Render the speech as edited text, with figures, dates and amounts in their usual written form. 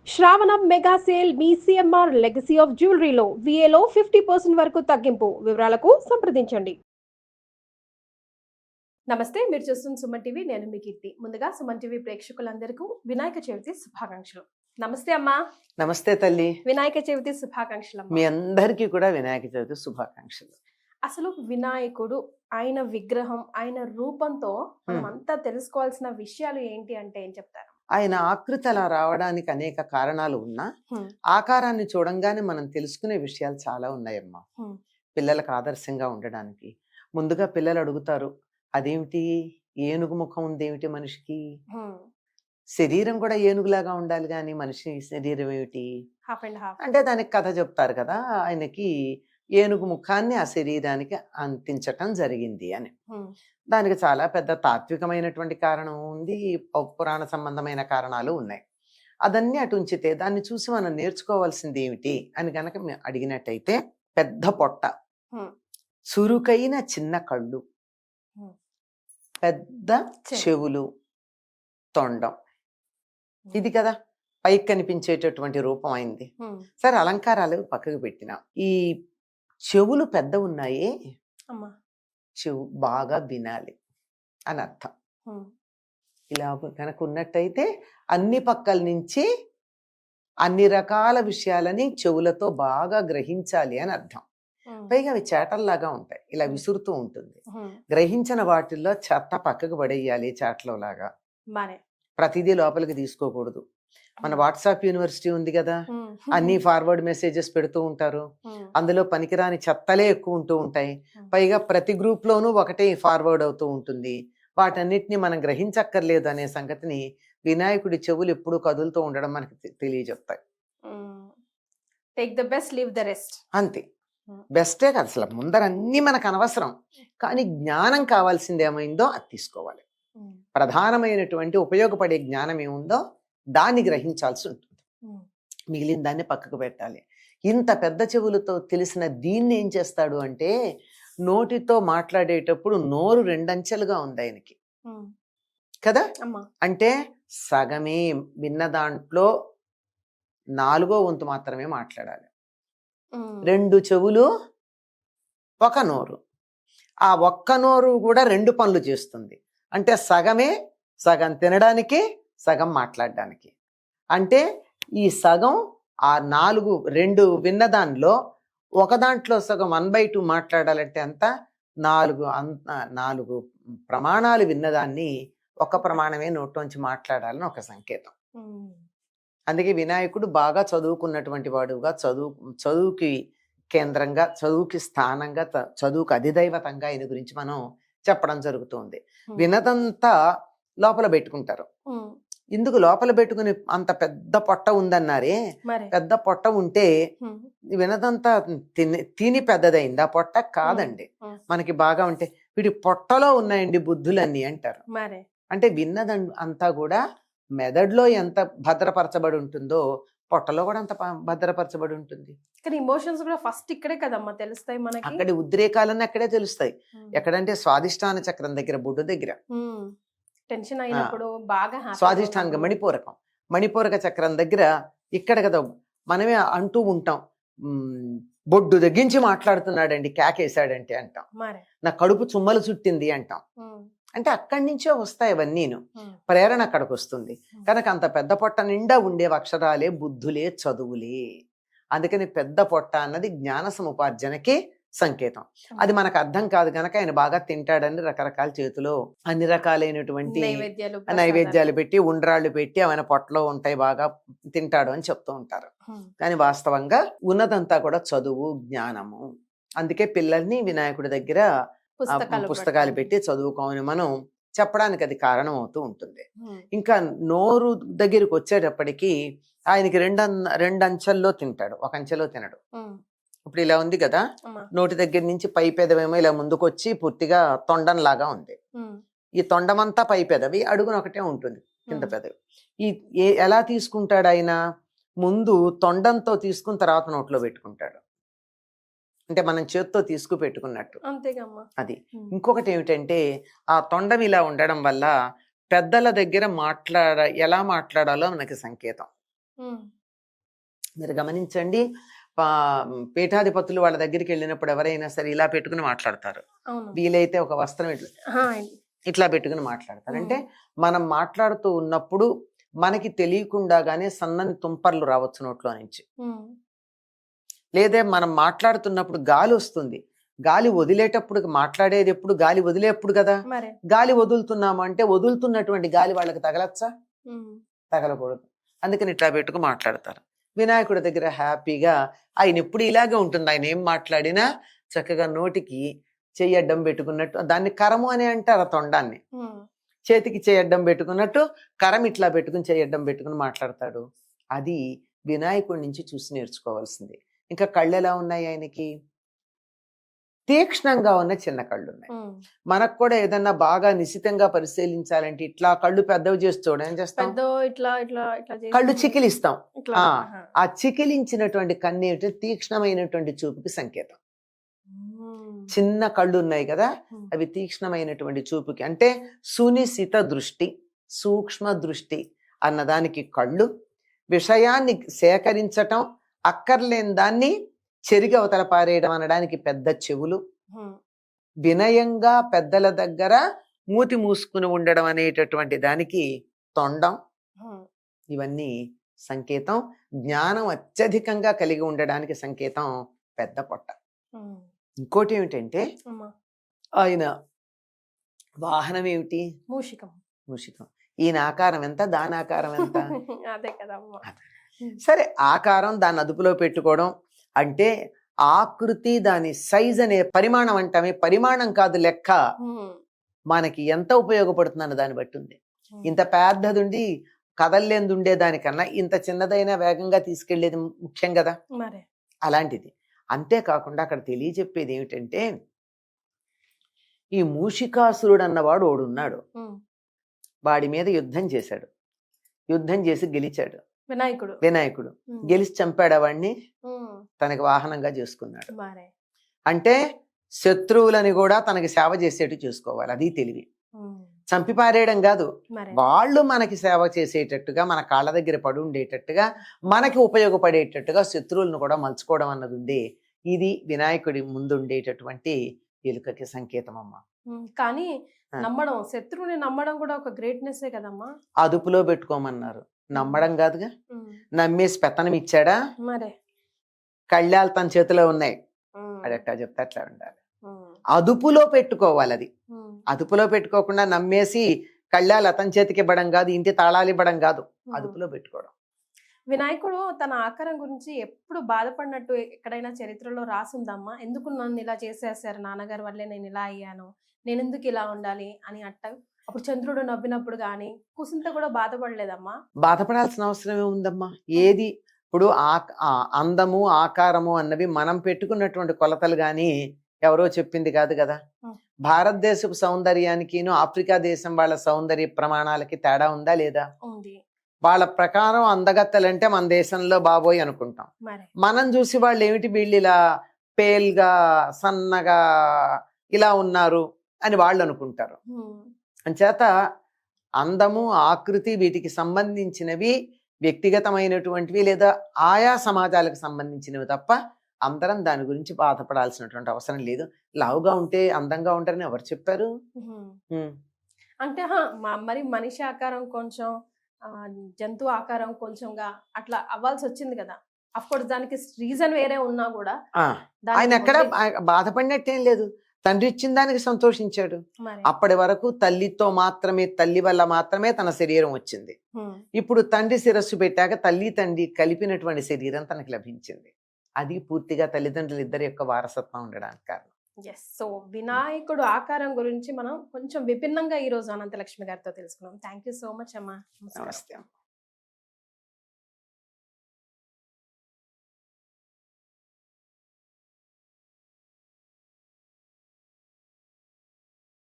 శ్రావణం mega sale మీ CMR legacy of జ్యువెలరీలో విఏలో 50% వరకు తగ్గింపు. వివరాలకు సంప్రదించండి. నమస్తే, మీరు చూస్తున్న సుమన్ టీవీ. నేను మీ కీర్తి. ముందుగా సుమన్ టీవీ ప్రేక్షకులందరికీ వినాయక చవితి శుభాకాంక్షలు. నమస్తే అమ్మా. నమస్తే తల్లి. వినాయక చవితి శుభాకాంక్షలు. మీ అందరికీ కూడా వినాయక చవితి శుభాకాంక్షలు. అసలు వినాయకుడు, ఆయన విగ్రహం, ఆయన రూపంతో మనం అంతా తెలుసుకోవాల్సిన విషయాలు ఏంటి అంటే ఏం చెప్తారు? ఆయన ఆకృతి అలా రావడానికి అనేక కారణాలు ఉన్నా ఆకారాన్ని చూడంగానే మనం తెలుసుకునే విషయాలు చాలా ఉన్నాయమ్మా. పిల్లలకు ఆదర్శంగా ఉండడానికి ముందుగా పిల్లలు అడుగుతారు, అదేమిటి ఏనుగు ముఖం ఉందేమిటి మనిషికి? శరీరం కూడా ఏనుగులాగా ఉండాలి కానీ మనిషి శరీరం ఏమిటి అంటే దానికి కథ చెప్తారు కదా, ఆయనకి ఏనుగు ముఖాన్ని ఆ శరీరానికి అంటించటం జరిగింది అని. దానికి చాలా పెద్ద తాత్వికమైనటువంటి కారణం ఉంది, పురాణ సంబంధమైన కారణాలు ఉన్నాయి. అదన్నీ అటు ఉంచితే దాన్ని చూసి మనం నేర్చుకోవాల్సింది ఏమిటి అని గనక అడిగినట్టయితే, పెద్ద పొట్ట, చురుకైన చిన్న కళ్ళు, పెద్ద చెవులు, తొండం, ఇది కదా పైకి కనిపించేటటువంటి రూపం అయింది. సరే, అలంకారాలు పక్కకు పెట్టినా, ఈ చెవులు పెద్ద ఉన్నాయి, చెవు బాగా వినాలి అని అర్థం. ఇలా కనుక ఉన్నట్టయితే అన్ని పక్కల నుంచి అన్ని రకాల విషయాలని చెవులతో బాగా గ్రహించాలి అని అర్థం. పైగా అవి చేటల్లాగా ఉంటాయి, ఇలా విసురుతూ ఉంటుంది. గ్రహించిన వాటిల్లో చెత్త పక్కకు పడేయాలి, చేటలో లాగా. ప్రతిదీ లోపలికి తీసుకోకూడదు. మన వాట్సాప్ యూనివర్సిటీ ఉంది కదా, అన్ని ఫార్వర్డ్ మెసేజెస్ పెడుతూ ఉంటారు, అందులో పనికిరాని చెత్తలే ఎక్కువ ఉంటూ ఉంటాయి. పైగా ప్రతి గ్రూప్ లోనూ ఒకటే ఫార్వర్డ్ అవుతూ ఉంటుంది. వాటన్నిటిని మనం గ్రహించక్కర్లేదు అనే సంగతిని వినాయకుడి చెవులు ఎప్పుడు కదులుతూ ఉండడం మనకి తెలియజెప్తాయి. అంతే, బెస్టే కదా. అసలు ముందర అన్ని మనకు అనవసరం, కానీ జ్ఞానం కావాల్సింది ఏమైందో అది తీసుకోవాలి. ప్రధానమైనటువంటి ఉపయోగపడే జ్ఞానం ఏముందో దాన్ని గ్రహించాల్సి ఉంటుంది, మిగిలిన దాన్ని పక్కకు పెట్టాలి. ఇంత పెద్ద చెవులతో తెలిసిన దీన్ని ఏం చేస్తాడు అంటే, నోటితో మాట్లాడేటప్పుడు నోరు రెండంచెలుగా ఉంది ఆయనకి కదా. అంటే సగమే విన్న దాంట్లో 4వ వంతు మాత్రమే మాట్లాడాలి. 2 చెవులు, 1 నోరు. ఆ ఒక్క నోరు కూడా 2 పనులు చేస్తుంది. అంటే సగమే, సగం తినడానికి, సగం మాట్లాడడానికి. అంటే ఈ సగం ఆ 2 విన్న దానిలో ఒక దాంట్లో సగం 1/2 మాట్లాడాలంటే అంత 4 ప్రమాణాలు విన్నదాన్ని ఒక ప్రమాణమే నోట్లోంచి మాట్లాడాలని ఒక సంకేతం. అందుకే వినాయకుడు బాగా చదువుకున్నటువంటి వాడుగా, చదువుకి కేంద్రంగా, చదువుకి స్థానంగా, చదువుకు అధిదైవతంగా ఆయన గురించి మనం చెప్పడం జరుగుతుంది. వినదంతా లోపల పెట్టుకుంటారు. ఇందుకు లోపల పెట్టుకుని అంత పెద్ద పొట్ట ఉందన్నారే, పెద్ద పొట్ట ఉంటే వినదంతా తిని పెద్దదైంది ఆ పొట్ట కాదండి. మనకి బాగా ఉంటే వీడి పొట్టలో ఉన్నాయండి బుద్ధులన్నీ అంటారు. అంటే విన్నదంతా కూడా మెదడులో ఎంత భద్రపరచబడి ఉంటుందో పొట్టలో కూడా అంత భద్రపరచబడి ఉంటుంది. కానీ ఎమోషన్స్ కూడా ఫస్ట్ ఇక్కడే కదమ్మా తెలుస్తాయి మనకి. అక్కడి ఉద్రేకాలన్నీ అక్కడే తెలుస్తాయి. ఎక్కడంటే స్వాదిష్టాన చక్రం దగ్గర, బొడ్డు దగ్గర. టెన్షన్ అయినప్పుడు బాగా స్వాదిష్టాన మణిపూరక చక్రం దగ్గర ఇక్కడ కదా మనమే అంటూ ఉంటాం, బొడ్డు దగ్గరించి మాట్లాడుతున్నాడండి, కేకేశాడంటే అంటాం, నా కడుపు చుమ్మలు చుట్టింది అంటాం. అంటే అక్కడి నుంచే వస్తాయి అవన్నీను, ప్రేరణ అక్కడికి వస్తుంది. కనుక అంత పెద్ద పొట్ట నిండా ఉండే అక్షరాలే బుద్ధులే, చదువులే. అందుకని పెద్ద పొట్ట అన్నది జ్ఞాన సముపార్జనకి సంకేతం. అది మనకు అర్థం కాదు గనక ఆయన బాగా తింటాడని రకరకాల చేతిలో అన్ని రకాలైనటువంటి నైవేద్యాలు పెట్టి, ఉండ్రాళ్ళు పెట్టి ఆయన పొట్టలో ఉంటాయి, బాగా తింటాడు అని చెప్తూ ఉంటారు. కానీ వాస్తవంగా ఉన్నదంతా కూడా చదువు, జ్ఞానము. అందుకే పిల్లల్ని వినాయకుడి దగ్గర పుస్తకాలు పెట్టి చదువుకోమని మనం చెప్పడానికి అది కారణం అవుతూ ఉంటుంది. ఇంకా నోరు దగ్గరికి వచ్చేటప్పటికి ఆయనకి 2 అంచెల్లో తింటాడు, 1 అంచెలో తినడు. ఇప్పుడు ఇలా ఉంది కదా, నోటి దగ్గర నుంచి పై పెదవేమో ఇలా ముందుకొచ్చి పూర్తిగా తొండం లాగా ఉంది. ఈ తొండమంతా పై పెదవి, అడుగున ఒకటే ఉంటుంది కింద పెదవి. ఎలా తీసుకుంటాడు ఆయన? ముందు తొండంతో తీసుకుని తర్వాత నోట్లో పెట్టుకుంటాడు. అంటే మనం చేత్తో తీసుకు పెట్టుకున్నట్టు. అది. ఇంకొకటి ఏమిటంటే, ఆ తొండం ఇలా ఉండడం వల్ల పెద్దల దగ్గర ఎలా మాట్లాడాలో మనకి సంకేతం. మీరు గమనించండి, పీఠాధిపతులు వాళ్ళ దగ్గరికి వెళ్ళినప్పుడు ఎవరైనా సరే ఇలా పెట్టుకుని మాట్లాడతారు. అవును. వీలైతే ఒక వస్త్రం ఇట్లా పెట్టుకుని మాట్లాడతారు. అంటే మనం మాట్లాడుతూ ఉన్నప్పుడు మనకి తెలియకుండాగానే సన్నని తుంపర్లు రావచ్చు నోట్లో నుంచి. లేదా మనం మాట్లాడుతున్నప్పుడు గాలి వస్తుంది, గాలి వదిలేటప్పుడు మాట్లాడేది ఎప్పుడు, గాలి వదిలేప్పుడు కదా. గాలి వదులుతున్నాము అంటే వదులుతున్నటువంటి గాలి వాళ్ళకి తగలచ్చా? తగలకూడదు. అందుకని ఇట్లా పెట్టుకు మాట్లాడతారు. వినాయకుడి దగ్గర హ్యాపీగా ఆయన ఎప్పుడు ఇలాగే ఉంటుంది. ఆయన ఏం మాట్లాడినా చక్కగా నోటికి చెయ్యడ్డం పెట్టుకున్నట్టు, దాన్ని కరము అని అంటారు. తొండాన్ని చేతికి చేయడ్డం పెట్టుకున్నట్టు కరం ఇట్లా పెట్టుకుని చేయడ్డం పెట్టుకుని మాట్లాడతాడు. అది వినాయకుడి నుంచి చూసి నేర్చుకోవాల్సింది. ఇంకా కళ్ళు ఎలా ఉన్నాయి ఆయనకి? తీక్ష్ణంగా ఉన్న చిన్న కళ్ళు ఉన్నాయి. మనకు కూడా ఏదన్నా బాగా నిశితంగా పరిశీలించాలంటే ఇట్లా కళ్ళు పెద్దవి చేసి చూడం ఏం చేస్తాం, కళ్ళు చికిలిస్తాం. ఆ చికిలించినటువంటి కన్ను ఏమిటి? తీక్ష్ణమైనటువంటి చూపుకి సంకేతం. చిన్న కళ్ళు ఉన్నాయి కదా, అవి తీక్ష్ణమైనటువంటి చూపుకి, అంటే సునిశిత దృష్టి, సూక్ష్మ దృష్టి అన్నదానికి కళ్ళు, విషయాన్ని సేకరించటం, అక్కర్లేని దాన్ని చెరిగి అవతల పారేయడం అనడానికి పెద్ద చెవులు, వినయంగా పెద్దల దగ్గర మూతి మూసుకుని ఉండడం అనేటటువంటి దానికి తొండం. ఇవన్నీ సంకేతం. జ్ఞానం అత్యధికంగా కలిగి ఉండడానికి సంకేతం పెద్ద పొట్ట. ఇంకోటి ఏమిటంటే ఆయన వాహనం ఏమిటి? మూషికం. మూషికం. ఈయన ఆకారం ఎంత, దాని ఆకారం ఎంత? అదే కదా. సరే, ఆకారం దాన్ని అదుపులో పెట్టుకోవడం అంటే ఆకృతి, దాని సైజ్ అనే పరిమాణం అంటామే, పరిమాణం కాదు లెక్క, మనకి ఎంత ఉపయోగపడుతుందన్న దాన్ని బట్టి ఉంది. ఇంత పెద్దది ఉండి కదల్లేంది ఉండే దానికన్నా ఇంత చిన్నదైనా వేగంగా తీసుకెళ్లేది ముఖ్యం కదా. అలాంటిది. అంతేకాకుండా అక్కడ తెలియజెప్పేది ఏమిటంటే, ఈ మూషికాసురుడు అన్నవాడు ఓడున్నాడు, వాడి మీద యుద్ధం చేశాడు, యుద్ధం చేసి గెలిచాడు వినాయకుడు. గెలిచి చంపాడు వాడిని, తనకి వాహనంగా చేసుకున్నాడు. అంటే శత్రువులని కూడా తనకి సేవ చేసేట్టు చూసుకోవాలి. అది తెలివి. చంపి పారేయడం కాదు, వాళ్ళు మనకి సేవ చేసేటట్టుగా, మన కాళ్ళ దగ్గర పడి ఉండేటట్టుగా, మనకి ఉపయోగపడేటట్టుగా శత్రువులను కూడా మలుచుకోవడం అన్నది ఉంది. ఇది వినాయకుడి ముందు ఉండేటటువంటి ఎలుకకి సంకేతం అమ్మా. కానీ నమ్మడం, శత్రువుని నమ్మడం కూడా ఒక గ్రేట్నెస్ కదమ్మా. అదుపులో పెట్టుకోమన్నారు, నమ్మడం కాదుగా. నమ్మేసి పెత్తనం ఇచ్చాడా? కళ్యాలు తన చేతిలో ఉన్నాయి, అది ఎట్టా చెప్తే అట్లా ఉండాలి. అదుపులో పెట్టుకోవాలి. అది అదుపులో పెట్టుకోకుండా నమ్మేసి కళ్యాలు అతని చేతికి ఇవ్వడం కాదు, ఇంటి తాళాలు ఇవ్వడం కాదు, అదుపులో పెట్టుకోవడం. వినాయకుడు తన ఆకారం గురించి ఎప్పుడు బాధపడినట్టు ఎక్కడైనా చరిత్రలో రాసుందమ్మా? ఎందుకు నన్ను ఇలా చేసేసారు, నాన్నగారి వల్లే నేను ఇలా అయ్యాను, నేను ఎందుకు ఇలా ఉండాలి అని అప్పుడు చంద్రుడు నవ్వినప్పుడు గాని కుసింత కూడా బాధపడలేదమ్మా? బాధపడాల్సిన అవసరం ఏముందమ్మా? ఏది ఇప్పుడు అందము ఆకారము అన్నవి మనం పెట్టుకున్నటువంటి కొలతలు గాని ఎవరో చెప్పింది కాదు కదా. భారతదేశపు సౌందర్యానికి ఆఫ్రికా దేశం వాళ్ళ సౌందర్య ప్రమాణాలకి తేడా ఉందా లేదా? వాళ్ళ ప్రకారం అందగత్తలంటే మన దేశంలో బాబోయ్ అనుకుంటాం. మనం చూసి వాళ్ళు ఏమిటి, వీళ్ళు ఇలా పేల్గా సన్నగా ఇలా ఉన్నారు అని వాళ్ళు అనుకుంటారు. అంచేత అందము ఆకృతి వీటికి సంబంధించినవి వ్యక్తిగతమైనటువంటివి లేదా ఆయా సమాజాలకు సంబంధించినవి తప్ప అందరం దాని గురించి బాధపడాల్సినటువంటి అవసరం లేదు. లావుగా ఉంటే అందంగా ఉంటారని ఎవరు చెప్పారు? అంటే మరి మనిషి ఆకారం కొంచెం, జంతువు ఆకారం కొంచెంగా అట్లా అవ్వాల్సి వచ్చింది కదా. అఫ్ కోర్స్ దానికి రీజన్ వేరే ఉన్నా కూడా ఆయన ఎక్కడ బాధపడినట్టేం లేదు. తండ్రి ఇచ్చిన దానికి సంతోషించాడు. అప్పటి వరకు తల్లితో మాత్రమే, తల్లి వల్ల మాత్రమే తన శరీరం వచ్చింది. ఇప్పుడు తండ్రి శిరస్సు పెట్టాక తల్లి తండ్రి కలిపినటువంటి శరీరం తనకి లభించింది. అది పూర్తిగా తల్లిదండ్రులు ఇద్దరి యొక్క వారసత్వం ఉండడానికి కారణం. సో వినాయకుడు ఆకారం గురించి మనం కొంచెం విభిన్నంగా ఈ రోజు అనంతలక్ష్మి గారితో తెలుసుకున్నాం. థ్యాంక్ యూ సో మచ్ అమ్మా. నమస్తే.